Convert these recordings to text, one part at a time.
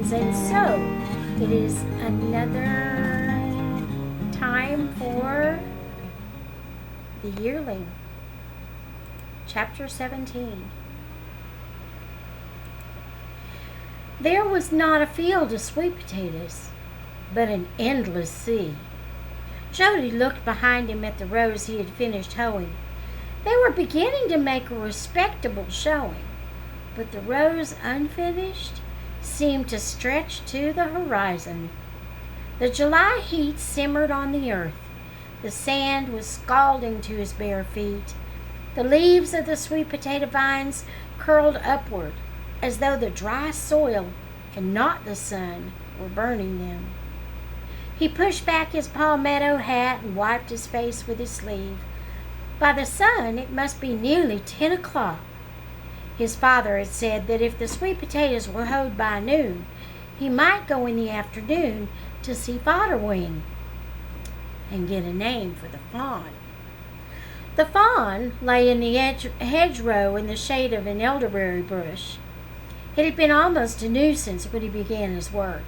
friends, and so it is another time for the Yearling, chapter 17. There was not a field of sweet potatoes, but an endless sea. Jody looked behind him at the rows he had finished hoeing. They were beginning to make a respectable showing, but the rows unfinished seemed to stretch to the horizon. The July heat simmered on the earth. The sand was scalding to his bare feet. The leaves of the sweet potato vines curled upward, as though the dry soil and not the sun were burning them. He pushed back his palmetto hat and wiped his face with his sleeve. By the sun, it must be nearly 10 o'clock. His father had said that if the sweet potatoes were hoed by noon, he might go in the afternoon to see Fodderwing and get a name for the fawn. The fawn lay in the hedgerow in the shade of an elderberry bush. It had been almost a nuisance when he began his work.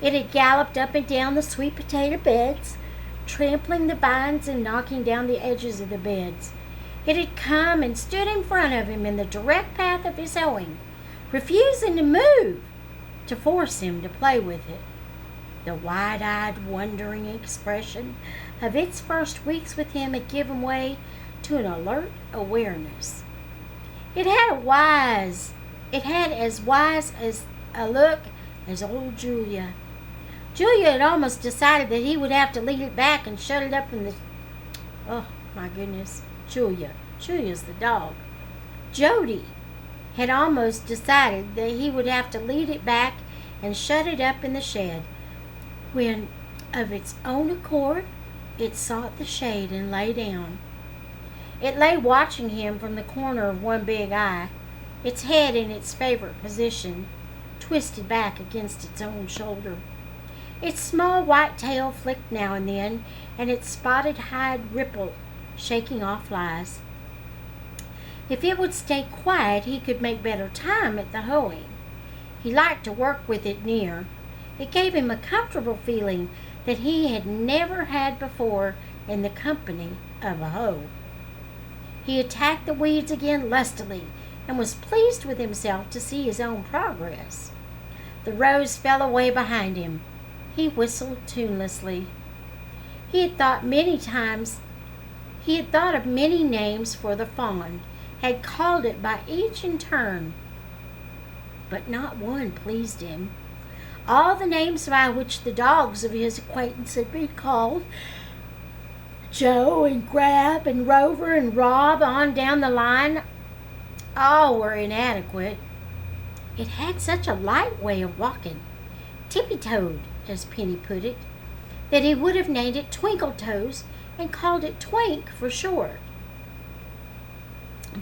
It had galloped up and down the sweet potato beds, trampling the vines and knocking down the edges of the beds. It had come and stood in front of him in the direct path of his hoeing, refusing to move, to force him to play with it. The wide-eyed, wondering expression of its first weeks with him had given way to an alert awareness. It had as wise as a look as old Julia. Julia had almost decided that he would have to lead it back and shut it up in the... Oh, my goodness. Julia's the dog. Jody had almost decided that he would have to lead it back and shut it up in the shed, when, of its own accord, it sought the shade and lay down. It lay watching him from the corner of one big eye, its head in its favorite position, twisted back against its own shoulder. Its small white tail flicked now and then, and its spotted hide rippled, shaking off flies. If it would stay quiet, he could make better time at the hoeing. He liked to work with it near. It gave him a comfortable feeling that he had never had before in the company of a hoe. He attacked the weeds again lustily and was pleased with himself to see his own progress. The rows fell away behind him. He whistled tunelessly. He had thought of many names for the fawn, had called it by each in turn, but not one pleased him. All the names by which the dogs of his acquaintance had been called, Joe and Grab and Rover and Rob on down the line, all were inadequate. It had such a light way of walking, tippy-toed, as Penny put it, that he would have named it Twinkle-Toes and called it Twink for short.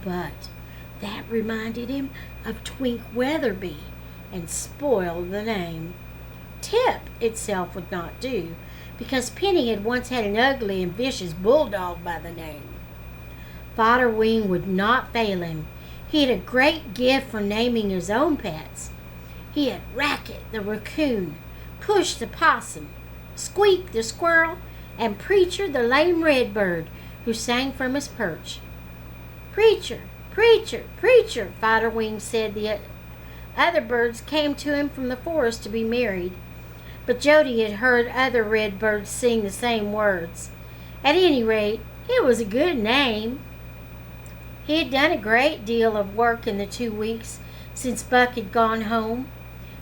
But that reminded him of Twink Weatherby and spoiled the name. Tip itself would not do, because Penny had once had an ugly and vicious bulldog by the name. Fodderwing would not fail him. He had a great gift for naming his own pets. He had Racket the raccoon, Push the possum, Squeak the squirrel, and Preacher the lame redbird, who sang from his perch. Preacher, preacher, preacher, Fodderwing said the other birds came to him from the forest to be married. But Jody had heard other redbirds sing the same words. At any rate, it was a good name. He had done a great deal of work in the 2 weeks since Buck had gone home.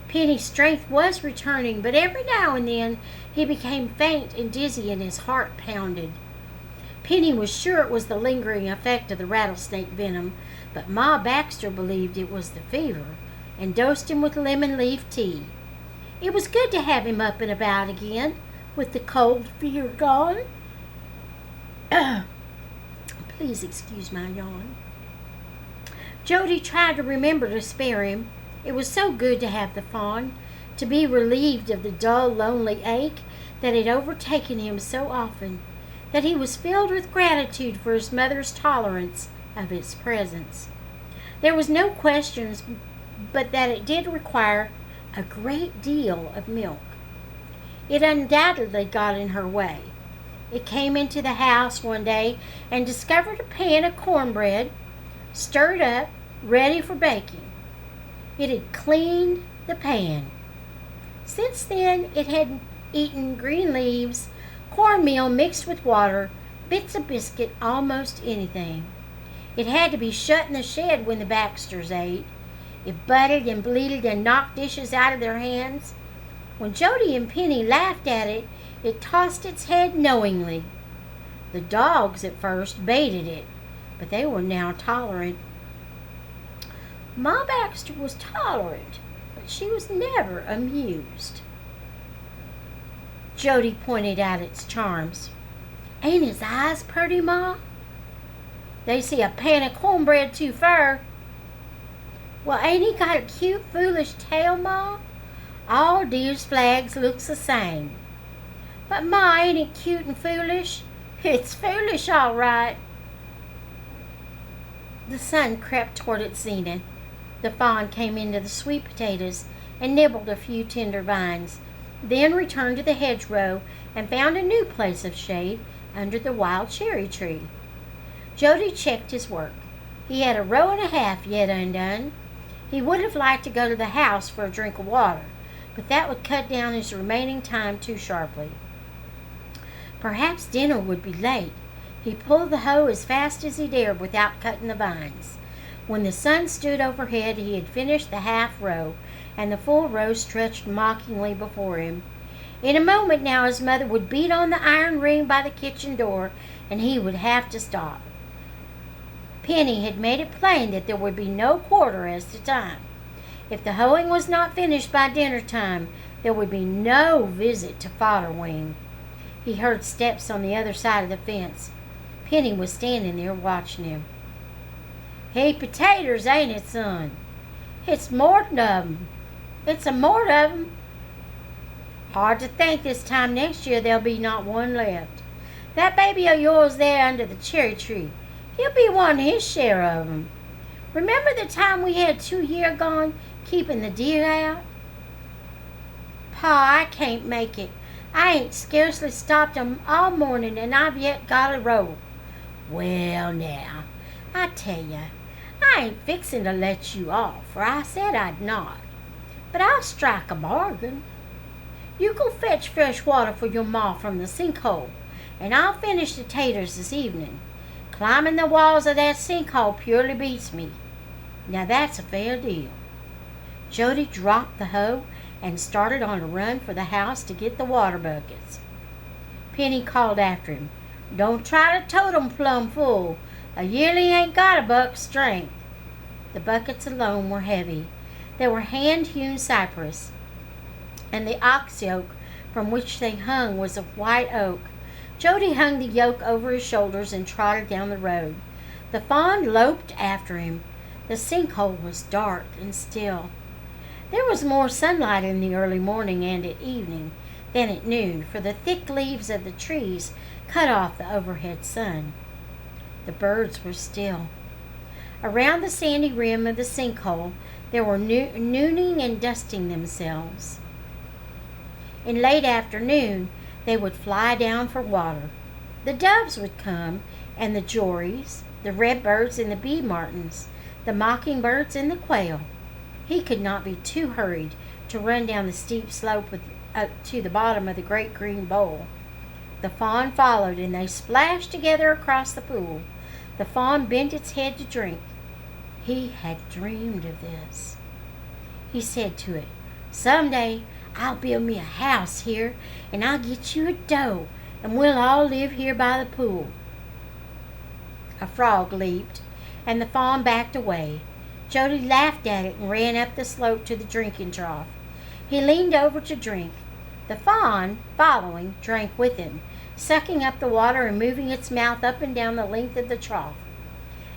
Penny's strength was returning, but every now and then he became faint and dizzy and his heart pounded. Penny was sure it was the lingering effect of the rattlesnake venom, but Ma Baxter believed it was the fever and dosed him with lemon leaf tea. It was good to have him up and about again, with the cold fear gone. Please excuse my yawn. Jody tried to remember to spare him. It was so good to have the fawn, to be relieved of the dull, lonely ache that had overtaken him so often, that he was filled with gratitude for his mother's tolerance of its presence. There was no question but that it did require a great deal of milk. It undoubtedly got in her way. It came into the house one day and discovered a pan of cornbread, stirred up, ready for baking. It had cleaned the pan. Since then, it had eaten green leaves, cornmeal mixed with water, bits of biscuit, almost anything. It had to be shut in the shed when the Baxters ate. It butted and bleated and knocked dishes out of their hands. When Jody and Penny laughed at it, it tossed its head knowingly. The dogs at first baited it, but they were now tolerant. Ma Baxter was tolerant, but she was never amused. Jody pointed out its charms. "Ain't his eyes purty, Ma? They see a pan of cornbread too fur." "Well, ain't he got a cute, foolish tail, Ma? All deer's flags looks the same." "But, Ma, ain't it cute and foolish?" "It's foolish, all right." The sun crept toward its zenith. The fawn came into the sweet potatoes and nibbled a few tender vines, then returned to the hedgerow and found a new place of shade under the wild cherry tree. Jody checked his work. He had a row and a half yet undone. He would have liked to go to the house for a drink of water, but that would cut down his remaining time too sharply. Perhaps dinner would be late. He pulled the hoe as fast as he dared without cutting the vines. When the sun stood overhead, he had finished the half row, and the full row stretched mockingly before him. In a moment now his mother would beat on the iron ring by the kitchen door, and he would have to stop. Penny had made it plain that there would be no quarter as to time. If the hoeing was not finished by dinner time, there would be no visit to Fodderwing. He heard steps on the other side of the fence. Penny was standing there watching him. "Heap of taters, ain't it, son?" "It's mortin' of 'em. It's a mort of 'em." "Hard to think this time next year there'll be not one left. That baby of yours there under the cherry tree, he'll be wanting his share of 'em. Remember the time we had 2 year gone keeping the deer out?" "Pa, I can't make it. I ain't scarcely stopped 'em all morning, and I've yet got a row." "Well, now, I tell you, I ain't fixin' to let you off, for I said I'd not. But I'll strike a bargain. You go fetch fresh water for your ma from the sinkhole, and I'll finish the taters this evening. Climbing the walls of that sinkhole purely beats me. Now that's a fair deal." Jody dropped the hoe and started on a run for the house to get the water buckets. Penny called after him, "Don't try to tote 'em plumb full. A yearling ain't got a buck's strength." The buckets alone were heavy. They were hand-hewn cypress, and the ox yoke from which they hung was of white oak. Jody hung the yoke over his shoulders and trotted down the road. The fawn loped after him. The sinkhole was dark and still. There was more sunlight in the early morning and at evening than at noon, for the thick leaves of the trees cut off the overhead sun. The birds were still. Around the sandy rim of the sinkhole there were nooning and dusting themselves. In late afternoon they would fly down for water. The doves would come, and the jories, the redbirds and the bee martins, the mockingbirds and the quail. He could not be too hurried to run down the steep slope to the bottom of the great green bowl. The fawn followed, and they splashed together across the pool. The fawn bent its head to drink. He had dreamed of this. He said to it, "Someday I'll build me a house here, and I'll get you a doe, and we'll all live here by the pool." A frog leaped, and the fawn backed away. Jody laughed at it and ran up the slope to the drinking trough. He leaned over to drink. The fawn, following, drank with him, sucking up the water and moving its mouth up and down the length of the trough.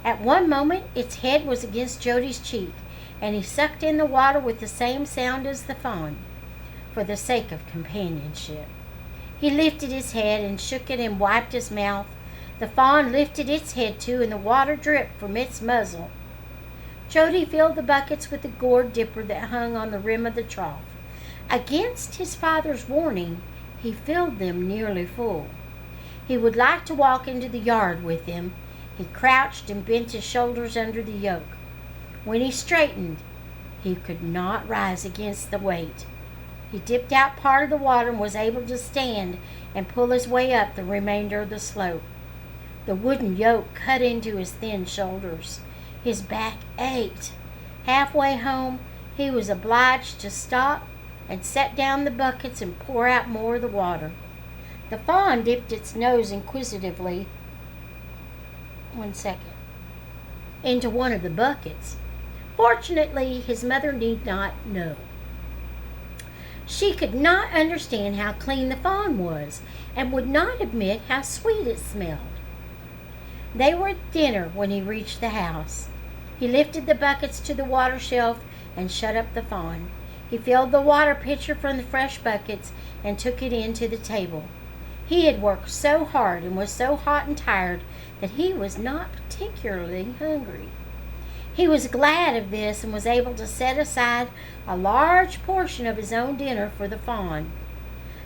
At one moment its head was against Jody's cheek, and he sucked in the water with the same sound as the fawn, for the sake of companionship. He lifted his head and shook it and wiped his mouth. The fawn lifted its head too, and the water dripped from its muzzle. Jody filled the buckets with the gourd dipper that hung on the rim of the trough. Against his father's warning, he filled them nearly full. He would like to walk into the yard with them. He crouched and bent his shoulders under the yoke. When he straightened, he could not rise against the weight. He dipped out part of the water and was able to stand and pull his way up the remainder of the slope. The wooden yoke cut into his thin shoulders. His back ached. Halfway home, he was obliged to stop and set down the buckets and pour out more of the water. The fawn dipped its nose inquisitively into one of the buckets. Fortunately, his mother need not know. She could not understand how clean the fawn was and would not admit how sweet it smelled. They were at dinner when he reached the house. He lifted the buckets to the water shelf and shut up the fawn. He filled the water pitcher from the fresh buckets and took it in to the table. He had worked so hard and was so hot and tired that he was not particularly hungry. He was glad of this and was able to set aside a large portion of his own dinner for the fawn.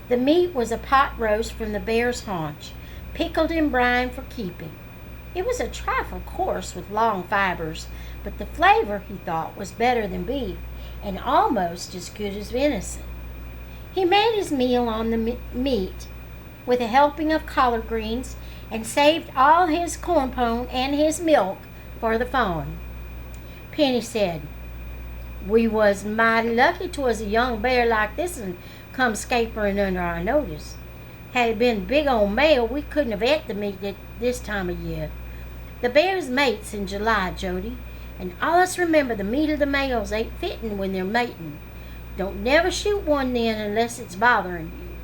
The meat was a pot roast from the bear's haunch, pickled and brined for keeping. It was a trifle coarse with long fibers, but the flavor, he thought, was better than beef and almost as good as venison. He made his meal on the meat with a helping of collard greens and saved all his corn pone and his milk for the fawn. Penny said, "We was mighty lucky 'twas a young bear like this and come scaperin' under our notice. Had it been a big old male, we couldn't have ate the meat at this time of year. The bears mates in July, Jody, and allus remember the meat of the males ain't fitting when they're mating. Don't never shoot one then unless it's bothering you."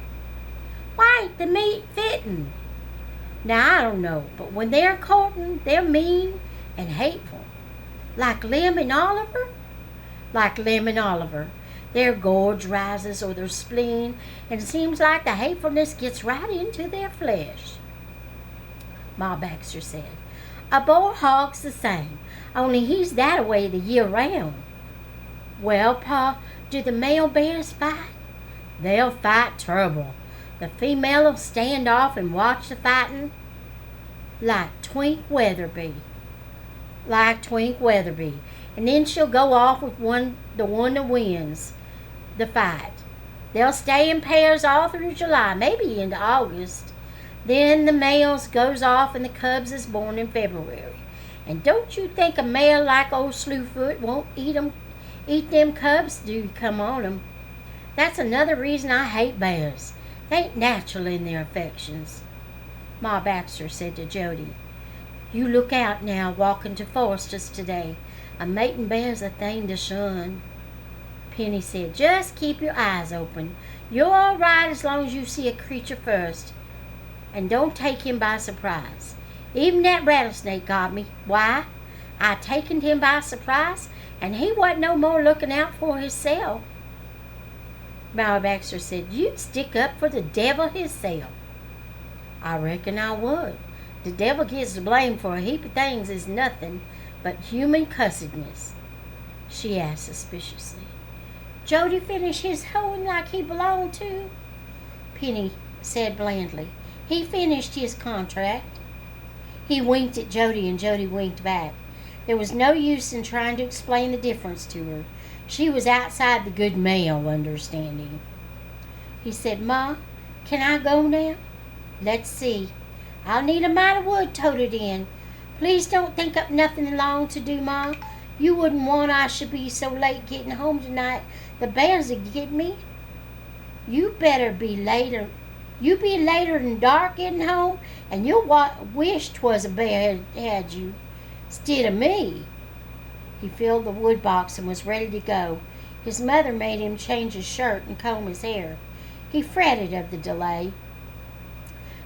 "Why ain't the meat fitting?" "Now, I don't know, but when they're courting, they're mean and hateful. Like Lem and Oliver?" "Like Lem and Oliver. Their gorge rises or their spleen, and it seems like the hatefulness gets right into their flesh." Ma Baxter said, "A boar hog's the same, only he's that-a-way the year round." "Well, Pa, do the male bears fight?" "They'll fight trouble. The female'll stand off and watch the fighting like Twink Weatherby. And then she'll go off with the one that wins the fight. They'll stay in pairs all through July, maybe into August. Then the males goes off and the cubs is born in February. And don't you think a male like old Slewfoot won't eat them cubs do you come on 'em. That's another reason I hate bears. They ain't natural in their affections." Ma Baxter said to Jody, "You look out now walking to Forster's today. A mating bear's a thing to shun." Penny said, "Just keep your eyes open. You're all right as long as you see a creature first. And don't take him by surprise. Even that rattlesnake got me. Why, I taken him by surprise, and he wasn't no more looking out for himself." Ma Baxter said, "You'd stick up for the devil himself." "I reckon I would. The devil gets the blame for a heap of things is nothing but human cussedness." She asked suspiciously, "Jody finish his hoeing like he belonged to?" Penny said blandly, "He finished his contract." He winked at Jody and Jody winked back. There was no use in trying to explain the difference to her. She was outside the good male understanding. He said, "Ma, can I go now?" "Let's see. I'll need a mite of wood toted in. Please don't think up nothing long to do, Ma. You wouldn't want I should be so late getting home tonight. The bears would get me." "You better be later. You be later than dark getting home, and you'll wish 'twas a bear had you, 'stead of me." He filled the wood box and was ready to go. His mother made him change his shirt and comb his hair. He fretted of the delay.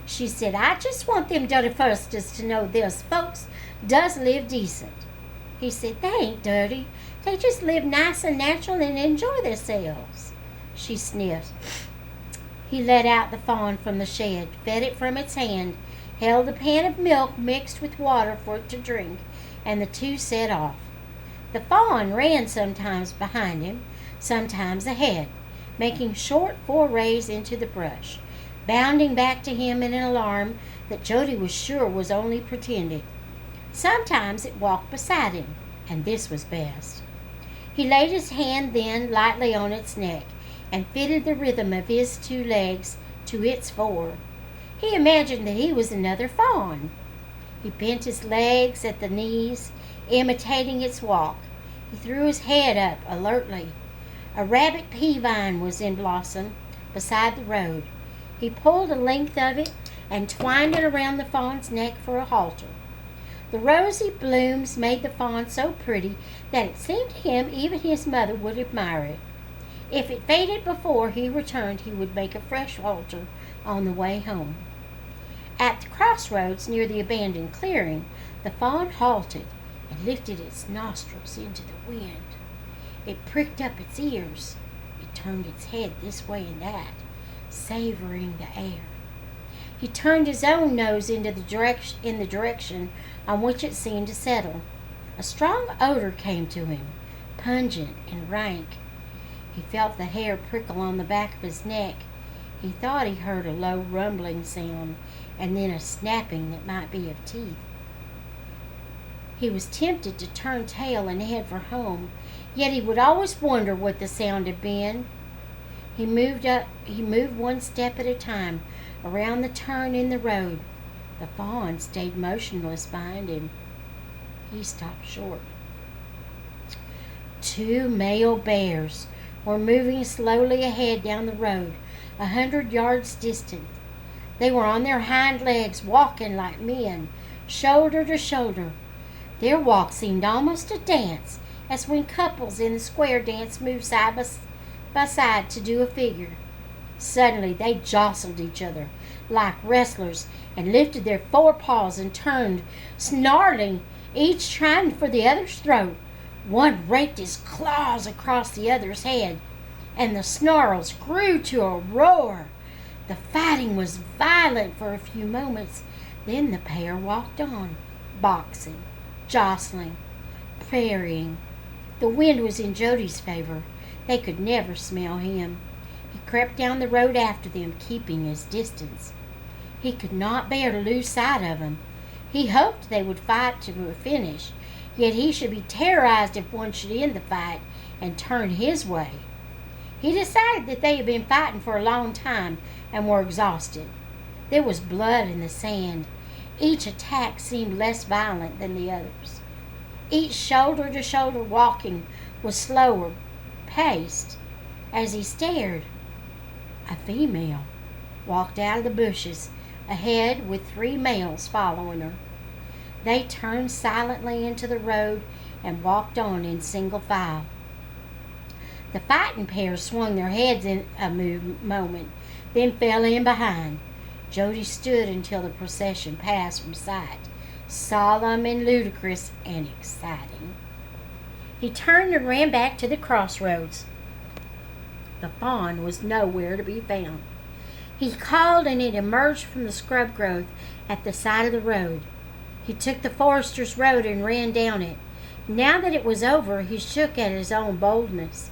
She said, "I just want them dirty Forsters to know there's folks does live decent." He said, "They ain't dirty. They just live nice and natural and enjoy themselves." She sniffed. He let out the fawn from the shed, fed it from its hand, held a pan of milk mixed with water for it to drink, and the two set off. The fawn ran sometimes behind him, sometimes ahead, making short forays into the brush, bounding back to him in an alarm that Jody was sure was only pretended. Sometimes it walked beside him, and this was best. He laid his hand then lightly on its neck and fitted the rhythm of his 2 legs to its 4. He imagined that he was another fawn. He bent his legs at the knees, imitating its walk. He threw his head up alertly. A rabbit pea vine was in blossom beside the road. He pulled a length of it and twined it around the fawn's neck for a halter. The rosy blooms made the fawn so pretty that it seemed to him even his mother would admire it. If it faded before he returned, he would make a fresh halter on the way home. At the crossroads near the abandoned clearing, the fawn halted and lifted its nostrils into the wind. It pricked up its ears. It turned its head this way and that, savoring the air. He turned his own nose in the direction on which it seemed to settle. A strong odor came to him, pungent and rank. He felt the hair prickle on the back of his neck. He thought he heard a low rumbling sound, and then a snapping that might be of teeth. He was tempted to turn tail and head for home, yet he would always wonder what the sound had been. He moved one step at a time around the turn in the road. The fawn stayed motionless behind him. He stopped short. 2 male bears were moving slowly ahead down the road, 100 yards distant. They were on their hind legs, walking like men, shoulder to shoulder. Their walk seemed almost a dance, as when couples in the square dance move side by side to do a figure. Suddenly they jostled each other like wrestlers and lifted their forepaws and turned, snarling, each trying for the other's throat. One raked his claws across the other's head, and the snarls grew to a roar. The fighting was violent for a few moments. Then the pair walked on, boxing, jostling, parrying. The wind was in Jody's favor. They could never smell him. He crept down the road after them, keeping his distance. He could not bear to lose sight of them. He hoped they would fight to a finish, yet he should be terrorized if one should end the fight and turn his way. He decided that they had been fighting for a long time and were exhausted. There was blood in the sand. Each attack seemed less violent than the others. Each shoulder-to-shoulder walking was slower paced. As he stared, a female walked out of the bushes ahead with 3 males following her. They turned silently into the road and walked on in single file. The fighting pair swung their heads in a moment, then fell in behind. Jody stood until the procession passed from sight, solemn and ludicrous and exciting. He turned and ran back to the crossroads. The fawn was nowhere to be found. He called and it emerged from the scrub growth at the side of the road. He took the forester's road and ran down it. Now that it was over, he shook at his own boldness.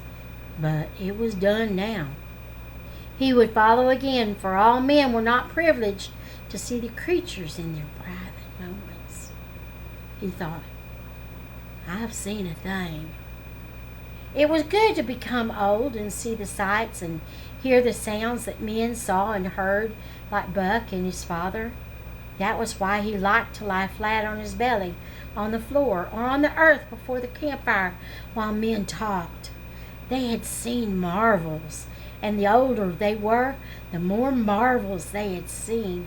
But it was done now. He would follow again, for all men were not privileged to see the creatures in their private moments. He thought, I've seen a thing. It was good to become old and see the sights and hear the sounds that men saw and heard, like Buck and his father. That was why he liked to lie flat on his belly, on the floor, or on the earth before the campfire while men talked. They had seen marvels, and the older they were, the more marvels they had seen.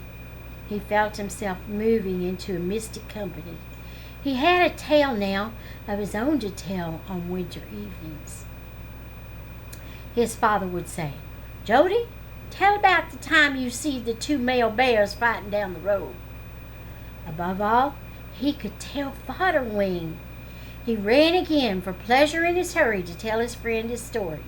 He felt himself moving into a mystic company. He had a tale now of his own to tell on winter evenings. His father would say, Jody, tell about the time you see the 2 male bears fighting down the road. Above all, he could tell Fodderwing. He ran again for pleasure in his hurry to tell his friend his story.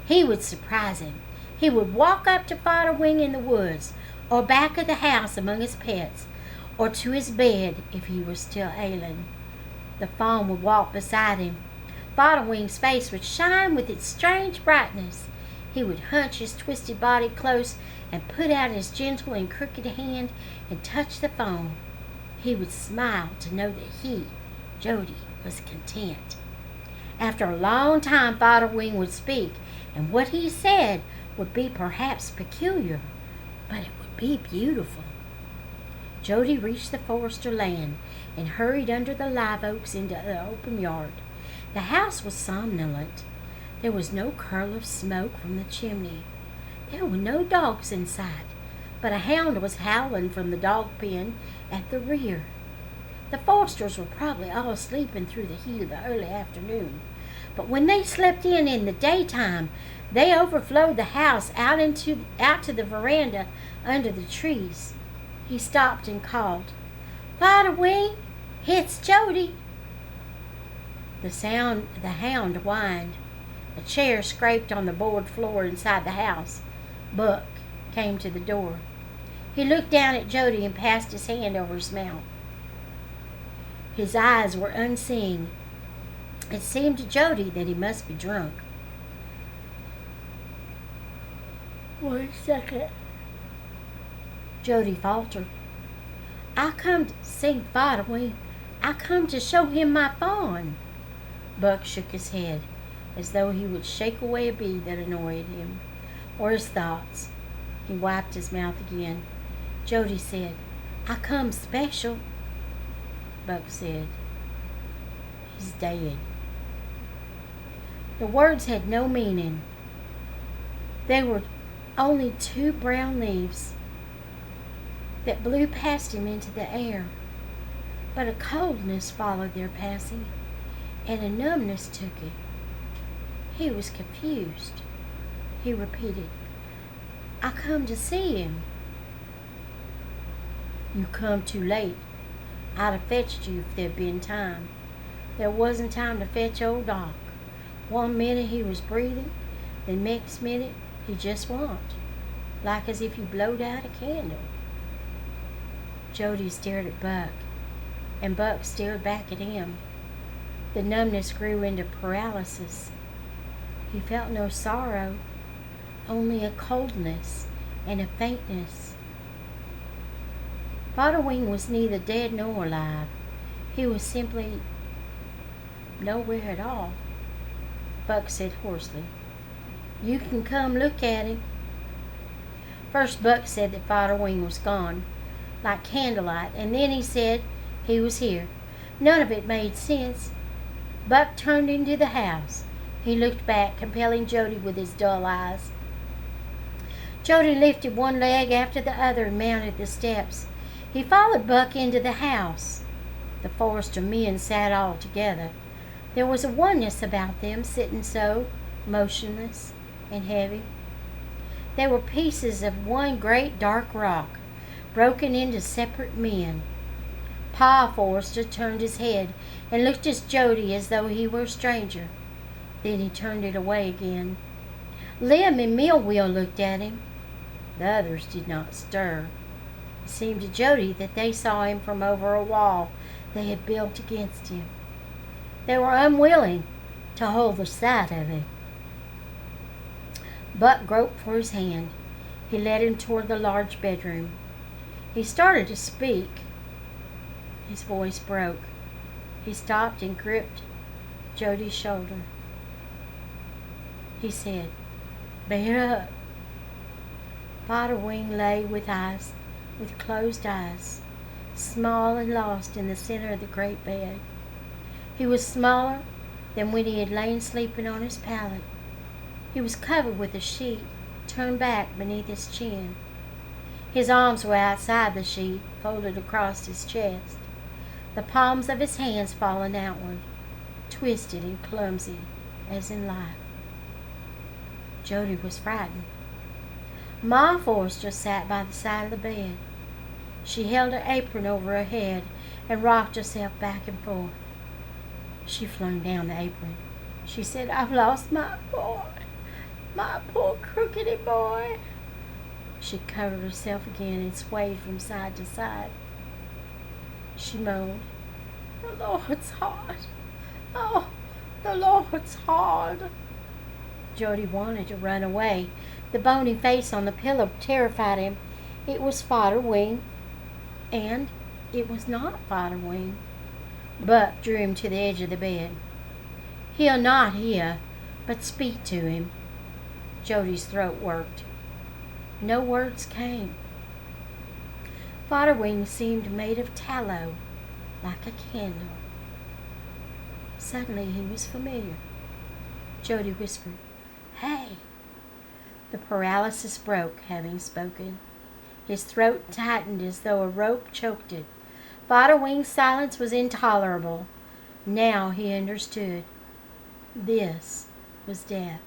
He would surprise him. He would walk up to Fodderwing in the woods, or back of the house among his pets, or to his bed if he were still ailing. The fawn would walk beside him, Fodderwing's face would shine with its strange brightness. He would hunch his twisted body close and put out his gentle and crooked hand and touch the foam. He would smile to know that he, Jody, was content. After a long time, Fodderwing would speak, and what he said would be perhaps peculiar, but it would be beautiful. Jody reached the Forrester land and hurried under the live oaks into the open yard. The house was somnolent. There was no curl of smoke from the chimney. There were no dogs in sight, but a hound was howling from the dog pen at the rear. The Forsters were probably all sleeping through the heat of the early afternoon, but when they slept in the daytime, they overflowed the house out to the veranda under the trees. He stopped and called, "Fodderwing, it's Jody." The hound whined. A chair scraped on the board floor inside the house. Buck came to the door. He looked down at Jody and passed his hand over his mouth. His eyes were unseeing. It seemed to Jody that he must be drunk. "1 second," Jody faltered. "I come to see Fodderwing. I come to show him my fawn." Buck shook his head, as though he would shake away a bee that annoyed him, or his thoughts. He wiped his mouth again. Jody said, "I come special." Buck said, "He's dead." The words had no meaning. They were only 2 brown leaves that blew past him into the air. But a coldness followed their passing, and a numbness took it. He was confused. He repeated, "I come to see him." "You come too late. I'd have fetched you if there'd been time. There wasn't time to fetch old Doc. 1 minute he was breathing, the next minute he just wa'n't, like as if you blowed out a candle." Jody stared at Buck, and Buck stared back at him. The numbness grew into paralysis. He felt no sorrow, only a coldness and a faintness. Fodderwing was neither dead nor alive. He was simply nowhere at all. Buck said hoarsely, "You can come look at him." First Buck said that Fodderwing was gone, like candlelight, and then he said he was here. None of it made sense. Buck turned into the house. He looked back, compelling Jody with his dull eyes. Jody lifted one leg after the other and mounted the steps. He followed Buck into the house. The Forrester men sat all together. There was a oneness about them, sitting so motionless and heavy. They were pieces of one great dark rock, broken into separate men. Pa Forrester turned his head and looked at Jody as though he were a stranger. Then he turned it away again. Lem and Millwheel looked at him. The others did not stir. It seemed to Jody that they saw him from over a wall they had built against him. They were unwilling to hold the sight of him. Buck groped for his hand. He led him toward the large bedroom. He started to speak. His voice broke. He stopped and gripped Jody's shoulder. He said, "Bear up." Fodderwing lay with closed eyes, small and lost in the center of the great bed. He was smaller than when he had lain sleeping on his pallet. He was covered with a sheet turned back beneath his chin. His arms were outside the sheet, folded across his chest, the palms of his hands fallen outward, twisted and clumsy as in life. Jody was frightened. Ma Forrester sat by the side of the bed. She held her apron over her head and rocked herself back and forth. She flung down the apron. She said, "I've lost my boy, my poor crookedy boy." She covered herself again and swayed from side to side. She moaned, "The Lord's hot. Oh, The Lord's hard. Jody wanted to run away. The bony face on the pillow terrified him. It was Fodderwing, and it was not Fodderwing. Buck drew him to the edge of the bed. He'll not hear, but speak to him. Jody's throat worked. No words came. Fodderwing seemed made of tallow, like a candle. Suddenly he was familiar. Jody whispered, "Hey!" The paralysis broke, having spoken. His throat tightened as though a rope choked it. Fodderwing's silence was intolerable. Now he understood. This was death.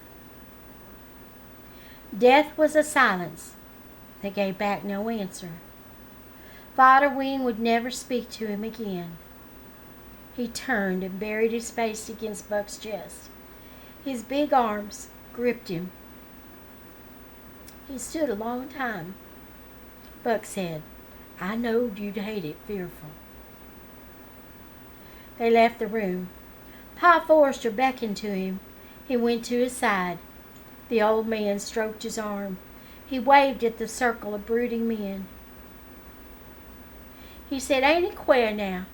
Death was a silence that gave back no answer. Fodderwing would never speak to him again. He turned and buried his face against Buck's chest. His big arms gripped him. He stood a long time. Buck said, "I knowed you'd hate it fearful." They left the room. Pa Forrester beckoned to him. He went to his side. The old man stroked his arm. He waved at the circle of brooding men. He said, "Ain't it queer now?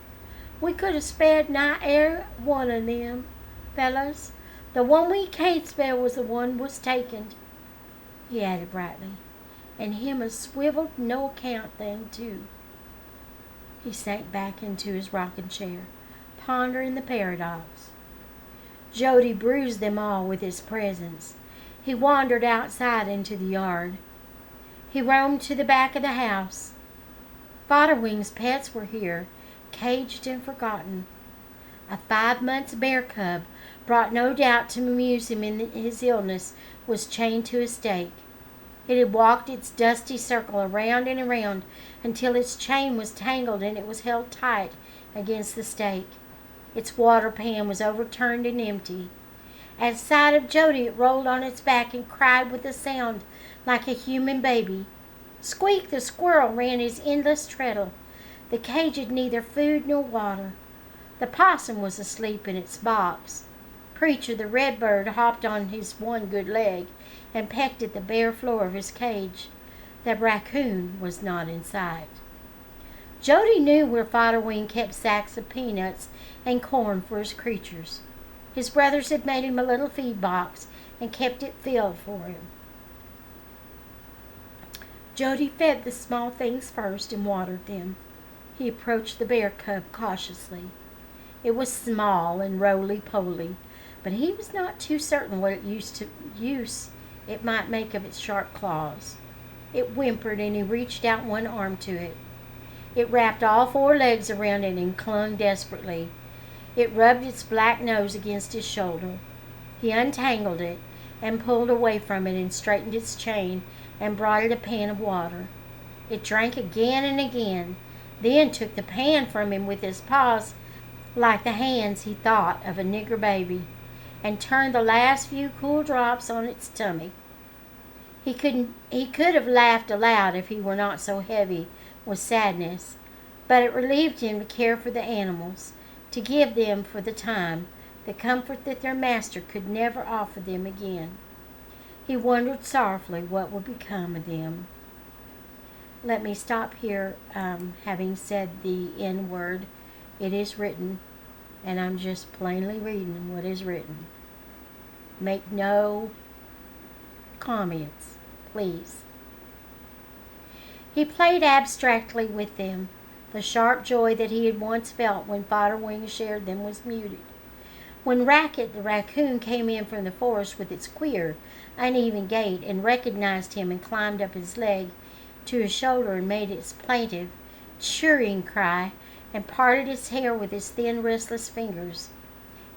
We could have spared nigh every one of them fellas. The one we can't spare was the one was taken." He added brightly, "And him a swiveled no account thing too." He sank back into his rocking chair, pondering the paradox. Jody bruised them all with his presence. He wandered outside into the yard. He roamed to the back of the house. Fodderwing's pets were here, caged and forgotten. A 5 months bear cub, brought no doubt to amuse him in his illness, was chained to a stake. It had walked its dusty circle around and around until its chain was tangled and it was held tight against the stake. Its water pan was overturned and empty. At sight of Jody, it rolled on its back and cried with a sound like a human baby. Squeak the squirrel ran his endless treadle. The cage had neither food nor water. The possum was asleep in its box. Preacher the redbird hopped on his one good leg and pecked at the bare floor of his cage. The raccoon was not in sight. Jody knew where Fodderwing kept sacks of peanuts and corn for his creatures. His brothers had made him a little feed box and kept it filled for him. Jody fed the small things first and watered them. He approached the bear cub cautiously. It was small and roly-poly, but he was not too certain what use it might make of its sharp claws. It whimpered and he reached out one arm to it. It wrapped all 4 legs around it and clung desperately. It rubbed its black nose against his shoulder. He untangled it and pulled away from it and straightened its chain and brought it a pan of water. It drank again and again, then took the pan from him with his paws like the hands, he thought, of a nigger baby, and turned the last few cool drops on its tummy. He could have laughed aloud if he were not so heavy with sadness, but it relieved him to care for the animals, to give them, for the time, the comfort that their master could never offer them again. He wondered sorrowfully what would become of them. Let me stop here, having said the N word. It is written, and I'm just plainly reading what is written. Make no comments, please. He played abstractly with them. The sharp joy that he had once felt when Fodderwing shared them was muted. When Racket the raccoon came in from the forest with its queer, uneven gait and recognized him and climbed up his leg to his shoulder and made its plaintive, chirring cry and parted his hair with his thin, restless fingers,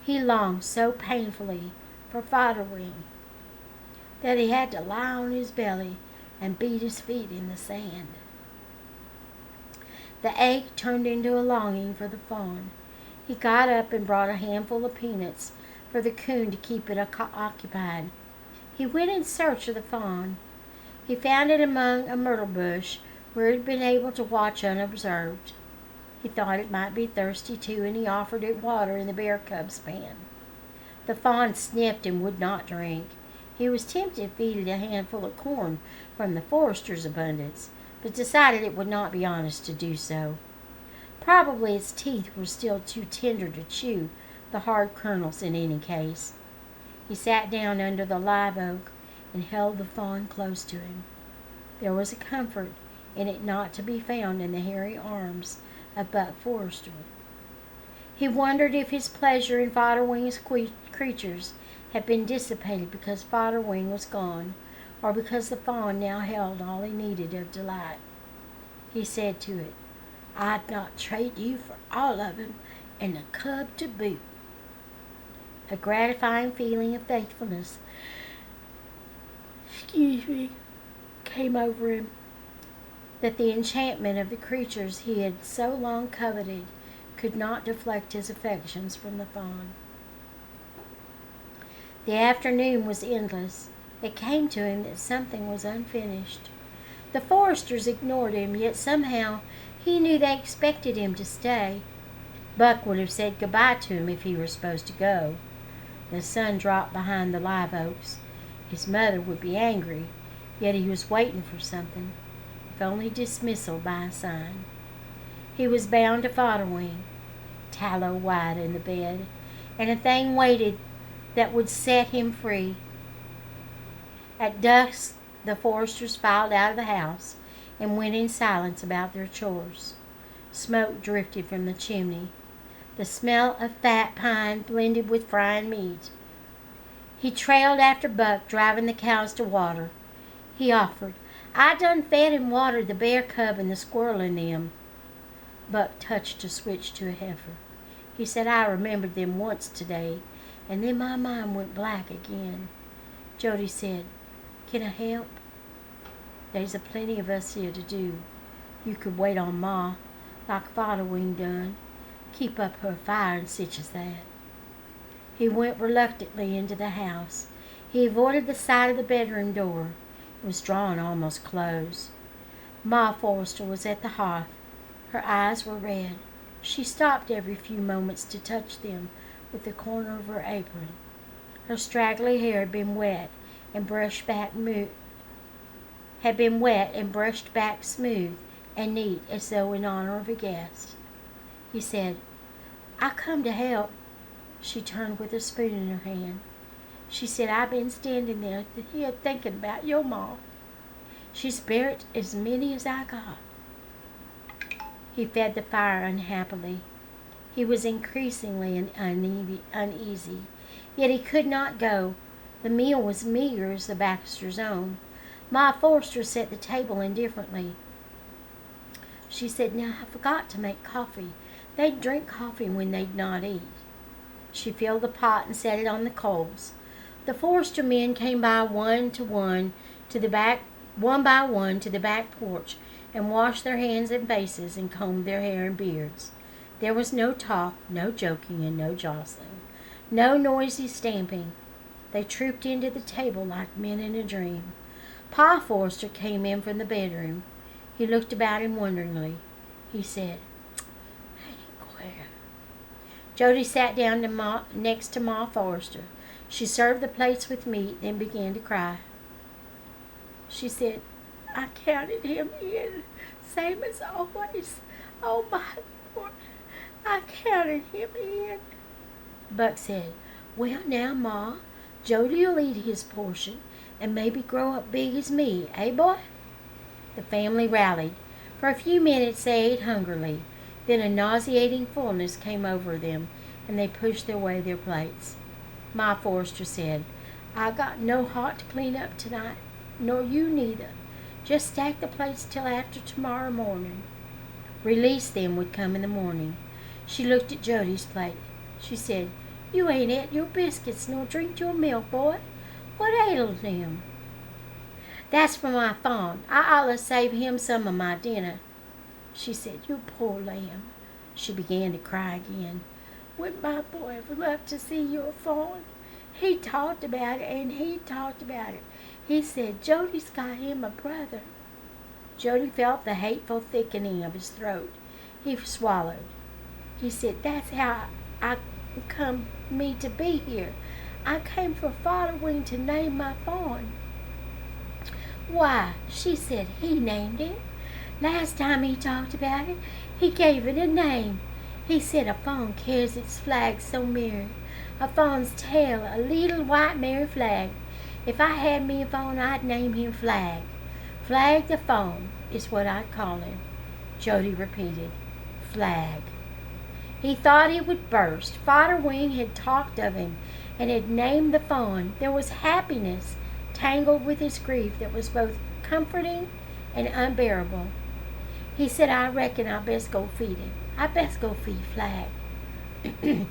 he longed so painfully for Fodderwing that he had to lie on his belly and beat his feet in the sand. The ache turned into a longing for the fawn. He got up and brought a handful of peanuts for the coon to keep it occupied. He went in search of the fawn. He found it among a myrtle bush where it had been able to watch unobserved. He thought it might be thirsty too, and he offered it water in the bear cub's pan. The fawn sniffed and would not drink. He was tempted to feed it a handful of corn from the forester's abundance, but decided it would not be honest to do so. Probably its teeth were still too tender to chew the hard kernels in any case. He sat down under the live oak and held the fawn close to him. There was a comfort in it not to be found in the hairy arms of Buck Forrester. He wondered if his pleasure in Fodderwing's creatures had been dissipated because Fodderwing was gone, or because the fawn now held all he needed of delight. He said to it, "I'd not trade you for all of 'em, and a cub to boot." A gratifying feeling of faithfulness came over him, that the enchantment of the creatures he had so long coveted could not deflect his affections from the fawn. The afternoon was endless. It came to him that something was unfinished. The Forresters ignored him, yet somehow he knew they expected him to stay. Buck would have said goodbye to him if he were supposed to go. The sun dropped behind the live oaks. His mother would be angry, yet he was waiting for something, if only dismissal by a sign. He was bound to Fodderwing, tallow white in the bed, and a thing waited that would set him free. At dusk, the Forresters filed out of the house and went in silence about their chores. Smoke drifted from the chimney. The smell of fat pine blended with frying meat. He trailed after Buck, driving the cows to water. He offered, "I done fed and watered the bear cub and the squirrel in them." Buck touched a switch to a heifer. He said, "I remembered them once today, and then my mind went black again." Jody said, "Can I help?" "There's a plenty of us here to do. You could wait on Ma, like Fodderwing done. Keep up her fire and such as that." He went reluctantly into the house. He avoided the side of the bedroom door. It was drawn almost close. Ma Forrester was at the hearth. Her eyes were red. She stopped every few moments to touch them with the corner of her apron. Her straggly hair had been wet and brushed back smooth and neat as though in honor of a guest. He said, "I come to help." She turned with a spoon in her hand. She said, "I've been standing there here thinking about your ma. She's buried as many as I got." He fed the fire unhappily. He was increasingly uneasy, yet he could not go. The meal was meager as the Baxters' own. Ma Forrester set the table indifferently. She said, "Now I forgot to make coffee. They'd drink coffee when they'd not eat." She filled the pot and set it on the coals. The Forrester men came by one by one to the back porch and washed their hands and faces and combed their hair and beards. There was no talk, no joking, and no jostling, no noisy stamping. They trooped into the table like men in a dream. Pa Forrester came in from the bedroom. He looked about him wonderingly. He said, "Ain't it queer?" Jody sat down next to Ma Forrester. She served the plates with meat, then began to cry. She said, "I counted him in, same as always. Oh, my Lord, I counted him in." Buck said, "Well, now, Ma, Jody'll eat his portion and maybe grow up big as me, eh, boy?" The family rallied. For a few minutes they ate hungrily. Then a nauseating fullness came over them, and they pushed away their plates. Ma Forrester said, "I got no heart to clean up tonight, nor you neither. Just stack the plates till after tomorrow morning." Release them would come in the morning. She looked at Jody's plate. She said, "You ain't ate your biscuits nor drinked your milk, boy. What ails him?" "That's for my fawn. I allus save him some of my dinner." She said, "You poor lamb." She began to cry again. "Would my boy have loved to see your fawn? He talked about it, and he talked about it. He said Jody's got him a brother." Jody felt the hateful thickening of his throat. He swallowed. He said, "That's how I come me to be here. I came for Fodderwing to name my fawn." "Why," she said, "he named it. Last time he talked about it, he gave it a name. He said a fawn carries its flag so merry, a fawn's tail a little white merry flag. If I had me a fawn, I'd name him Flag. Flag the fawn is what I'd call him." Jody repeated, "Flag." He thought he would burst. Fodderwing had talked of him and had named the fawn. There was happiness tangled with his grief that was both comforting and unbearable. He said, "I reckon I best go feed him. I best go feed Flag."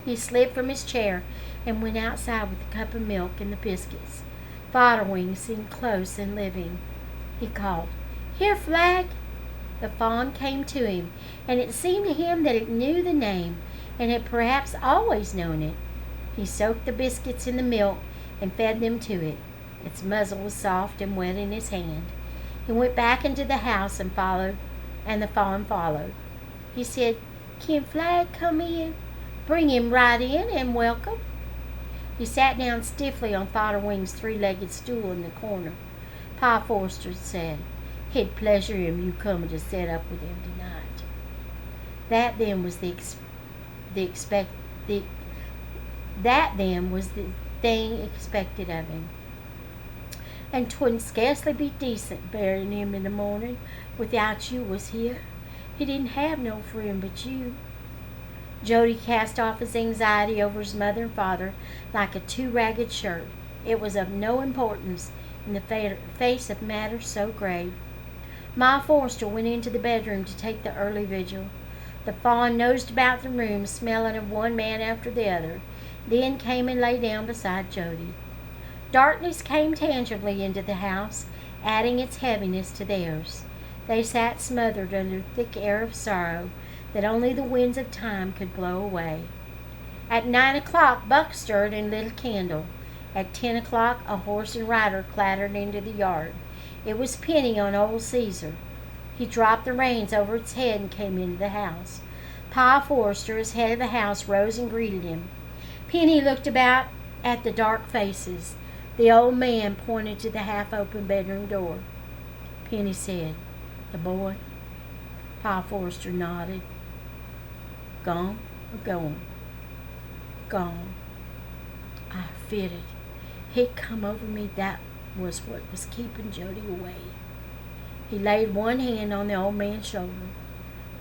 He slipped from his chair and went outside with the cup of milk and the biscuits. Fodderwing seemed close and living. He called, "Here, Flag." The fawn came to him, and it seemed to him that it knew the name and had perhaps always known it. He soaked the biscuits in the milk and fed them to it. Its muzzle was soft and wet in his hand. He went back into the house and the fawn followed. He said, "Can Flag come in? Bring him right in and welcome." He sat down stiffly on Fodderwing's three-legged stool in the corner. Pa Forster said, "It'd pleasure him you coming to set up with him tonight." That then was the thing expected of him. "And 'twouldn't scarcely be decent burying him in the morning without you was here. He didn't have no friend but you." Jody cast off his anxiety over his mother and father like a too-ragged shirt. It was of no importance in the face of matters so grave. Ma Forster went into the bedroom to take the early vigil. The fawn nosed about the room, smelling of one man after the other, then came and lay down beside Jody. Darkness came tangibly into the house, adding its heaviness to theirs. They sat smothered under a thick air of sorrow that only the winds of time could blow away. At 9 o'clock, Buck stirred and lit a candle. At 10 o'clock, a horse and rider clattered into the yard. It was Penny on old Caesar. He dropped the reins over its head and came into the house. Pa Forster, as head of the house, rose and greeted him. Penny looked about at the dark faces. The old man pointed to the half-open bedroom door. Penny said, "The boy?" Pa Forster nodded. "Gone or going?" "Gone." I fitted. It come over me that was what was keeping Jody away. He laid one hand on the old man's shoulder.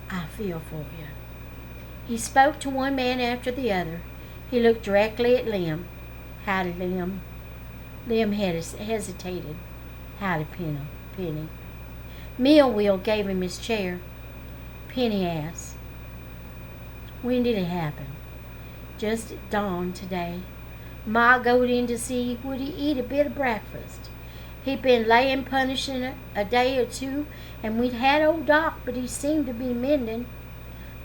"I feel for you." He spoke to one man after the other. He looked directly at Lem. "Howdy, Lem." Lem hesitated. "Howdy, Penny." Millwheel gave him his chair. Penny asked, "When did it happen?" "Just at dawn today. Ma goed in to see would he eat a bit of breakfast. He'd been layin' punishing a day or two, and we'd had old Doc, but he seemed to be mending."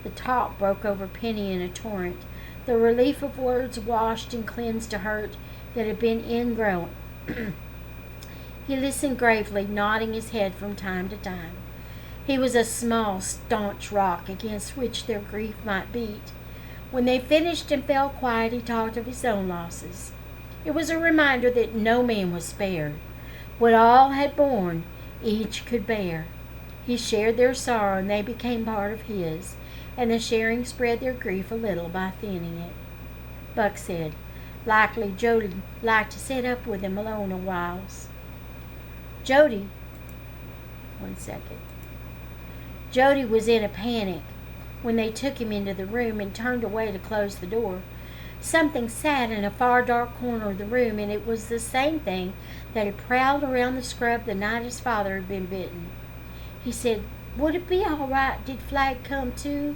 The talk broke over Penny in a torrent. The relief of words washed and cleansed a hurt that had been ingrown. He listened gravely, nodding his head from time to time. He was a small, staunch rock against which their grief might beat. When they finished and fell quiet, he talked of his own losses. It was a reminder that no man was spared. What all had borne, each could bear. He shared their sorrow, and they became part of his, and the sharing spread their grief a little by thinning it. Buck said, "Likely Jody liked to sit up with him alone a whiles." Jody was in a panic when they took him into the room and turned away to close the door. Something sat in a far dark corner of the room, and it was the same thing that had prowled around the scrub the night his father had been bitten. He said, "Would it be all right did Flag come too?"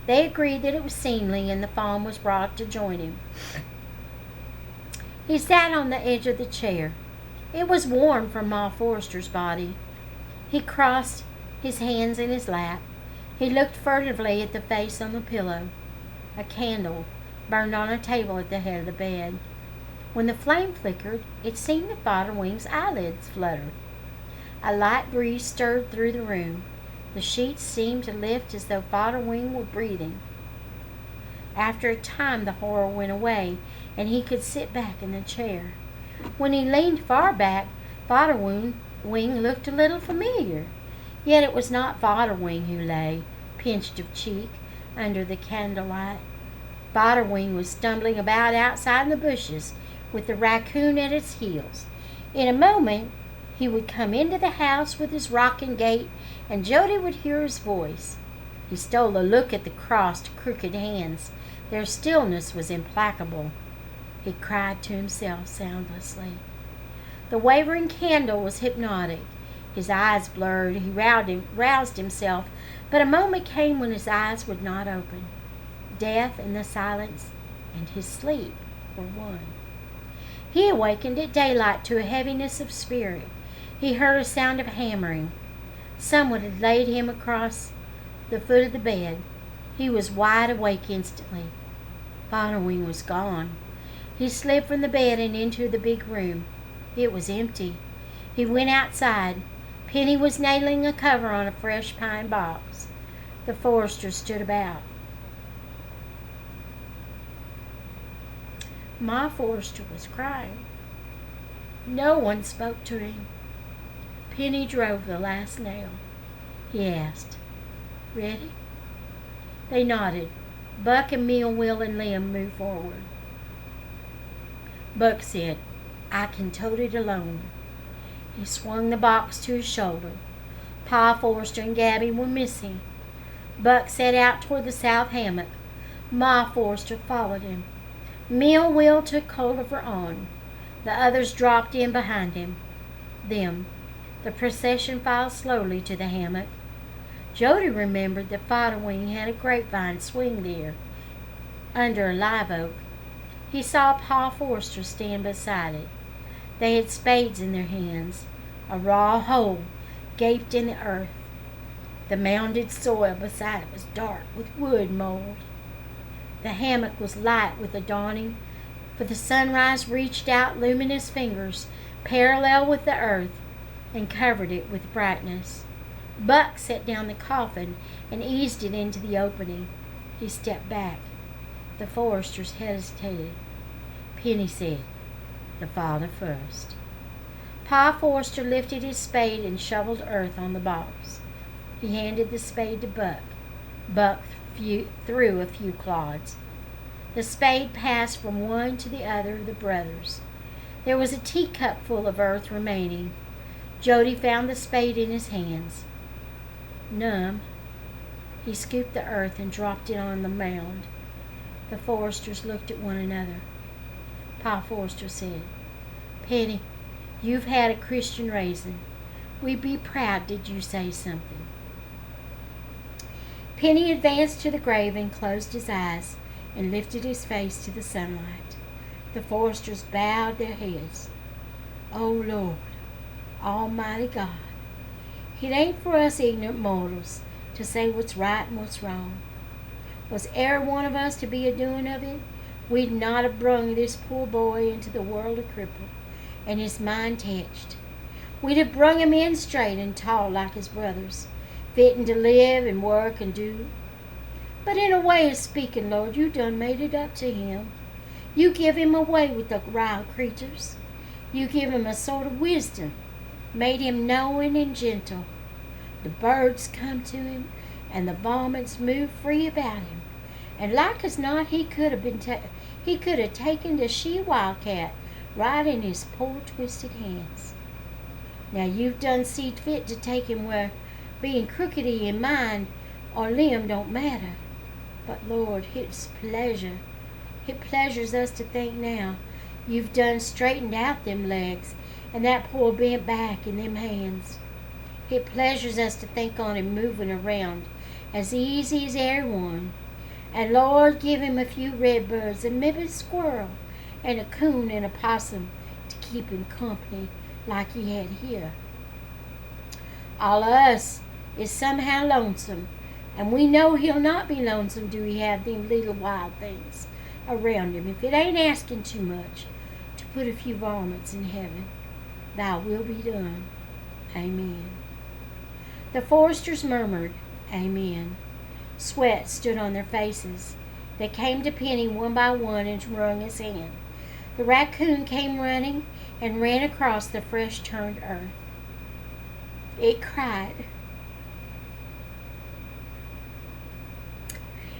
They agreed that it was seemly, and the fawn was brought to join him. He sat on the edge of the chair. It was warm from Ma Forster's body. He crossed his hands in his lap. He looked furtively at the face on the pillow. A candle burned on a table at the head of the bed. When the flame flickered, it seemed that Fodderwing's eyelids fluttered. A light breeze stirred through the room. The sheets seemed to lift as though Fodderwing were breathing. After a time, the horror went away, and he could sit back in the chair. When he leaned far back, Fodderwing looked a little familiar. Yet it was not Fodderwing who lay, pinched of cheek, under the candlelight. Fodderwing was stumbling about outside in the bushes, with the raccoon at his heels. In a moment, he would come into the house with his rocking gait, and Jody would hear his voice. He stole a look at the crossed, crooked hands. Their stillness was implacable. He cried to himself soundlessly. The wavering candle was hypnotic. His eyes blurred. He roused himself, but a moment came when his eyes would not open. Death and the silence and his sleep were one. He awakened at daylight to a heaviness of spirit. He heard a sound of hammering. Someone had laid him across the foot of the bed. He was wide awake instantly. Fodderwing was gone. He slid from the bed and into the big room. It was empty. He went outside. Penny was nailing a cover on a fresh pine box. The Foresters stood about. Ma Forester was crying. No one spoke to him. Penny drove the last nail. He asked, "Ready?" They nodded. Buck and Mill, Will, and Liam moved forward. Buck said, "I can tote it alone." He swung the box to his shoulder. Pa Forester and Gabby were missing. Buck set out toward the south hammock. Ma Forester followed him. Mill Will took hold of her arm. The others dropped in behind him. The procession filed slowly to the hammock. Jody remembered that Fodderwing had a grapevine swing there, under a live oak. He saw Pa Forester stand beside it. They had spades in their hands. A raw hole gaped in the earth. The mounded soil beside it was dark with wood mold. The hammock was light with the dawning, for the sunrise reached out luminous fingers parallel with the earth and covered it with brightness. Buck set down the coffin and eased it into the opening. He stepped back. The Foresters hesitated. Penny said, "The father first." Pa Forester lifted his spade and shoveled earth on the box. He handed the spade to Buck. Buck threw a few clods. The spade passed from one to the other of the brothers. There was a teacup full of earth remaining. Jody found the spade in his hands. Numb, he scooped the earth and dropped it on the mound. The Foresters looked at one another. Pa Forester said, "Penny, you've had a Christian raising. We'd be proud did you say something." Penny advanced to the grave and closed his eyes and lifted his face to the sunlight. The Foresters bowed their heads. "Oh, Lord, Almighty God, it ain't for us ignorant mortals to say what's right and what's wrong. Was e'er one of us to be a-doing of it, we'd not have brung this poor boy into the world a cripple, and his mind touched. We'd have brung him in straight and tall like his brothers, fitting to live and work and do. But in a way of speaking, Lord, you done made it up to him. You give him away with the wild creatures. You give him a sort of wisdom, made him knowing and gentle. The birds come to him, and the varmints move free about him. And like as not, he could have taken the she-wildcat right in his poor twisted hands. Now you've done seed fit to take him where being crookedy in mind or limb don't matter. But Lord, it pleasures us to think now you've done straightened out them legs and that poor bent back and them hands. It pleasures us to think on him moving around as easy as air one. And Lord, give him a few redbirds and maybe a squirrel and a coon and a possum to keep him company like he had here. All of us is somehow lonesome, and we know he'll not be lonesome do he have them little wild things around him, if it ain't asking too much to put a few varmints in heaven. Thy will be done. Amen." The Foresters murmured, "Amen." Sweat stood on their faces. They came to Penny one by one and wrung his hand. The raccoon came running and ran across the fresh-turned earth. It cried,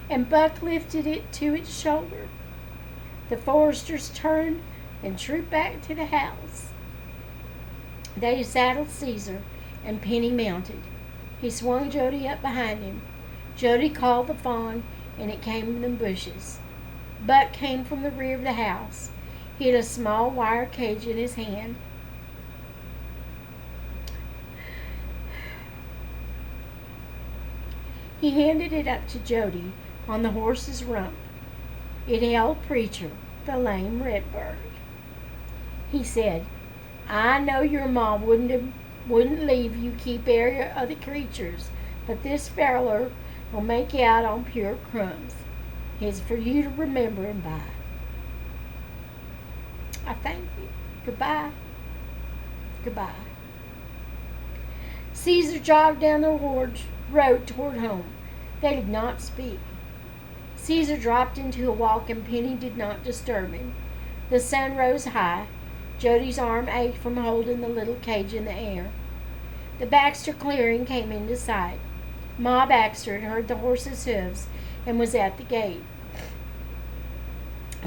and Buck lifted it to its shoulder. The foresters turned and trooped back to the house. They saddled Caesar, and Penny mounted. He swung Jody up behind him. Jody called the fawn, and it came from the bushes. Buck came from the rear of the house. He had a small wire cage in his hand. He handed it up to Jody on the horse's rump. It held Preacher, the lame redbird. He said, "I know your ma wouldn't leave you keep area other creatures, but this feller will make out on pure crumbs. It's for you to remember and buy. I thank you. Goodbye." Goodbye. Caesar jogged down the road toward home. They did not speak. Caesar dropped into a walk, and Penny did not disturb him. The sun rose high. Jody's arm ached from holding the little cage in the air. The Baxter clearing came into sight. Ma Baxter had heard the horse's hoofs and was at the gate.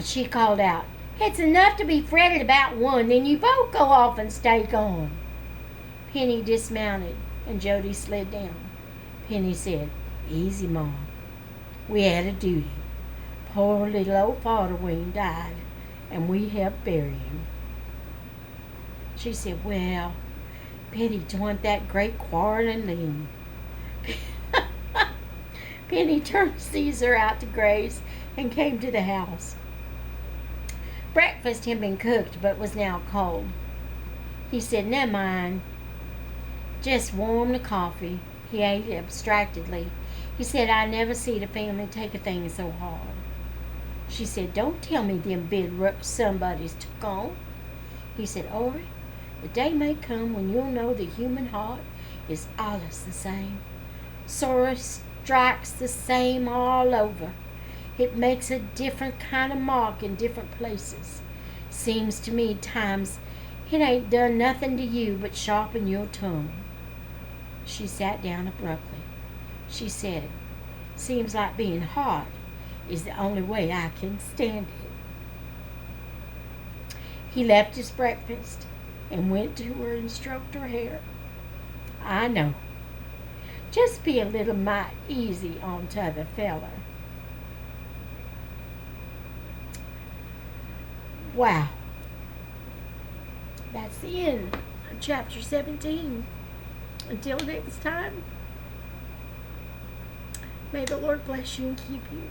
She called out, "It's enough to be fretted about one, then you both go off and stay gone." Penny dismounted, and Jody slid down. Penny said, "Easy, Ma. We had a duty. Poor little old Fodderwing died, and we helped bury him." She said, "Well, Penny, 'twa'n't that great quarreling then." Penny turned Caesar out to graze and came to the house. Breakfast had been cooked but was now cold. He said, "Never mind. Just warm the coffee." He ate abstractedly. He said, "I never seen a family take a thing so hard." She said, "Don't tell me them big somebody's took on." He said, "Ori, the day may come when you'll know the human heart is allus the same. Sorrow strikes the same all over. It makes a different kind of mark in different places. Seems to me times it ain't done nothing to you but sharpen your tongue." She sat down abruptly. She said, "Seems like being hard is the only way I can stand it." He left his breakfast and went to her and stroked her hair. "I know. Just be a little mite easy on t'other feller." Wow. That's the end of chapter 17. Until next time, may the Lord bless you and keep you.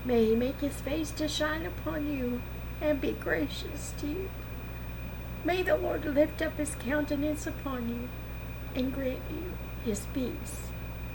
May He make His face to shine upon you and be gracious to you. May the Lord lift up His countenance upon you and grant you His peace.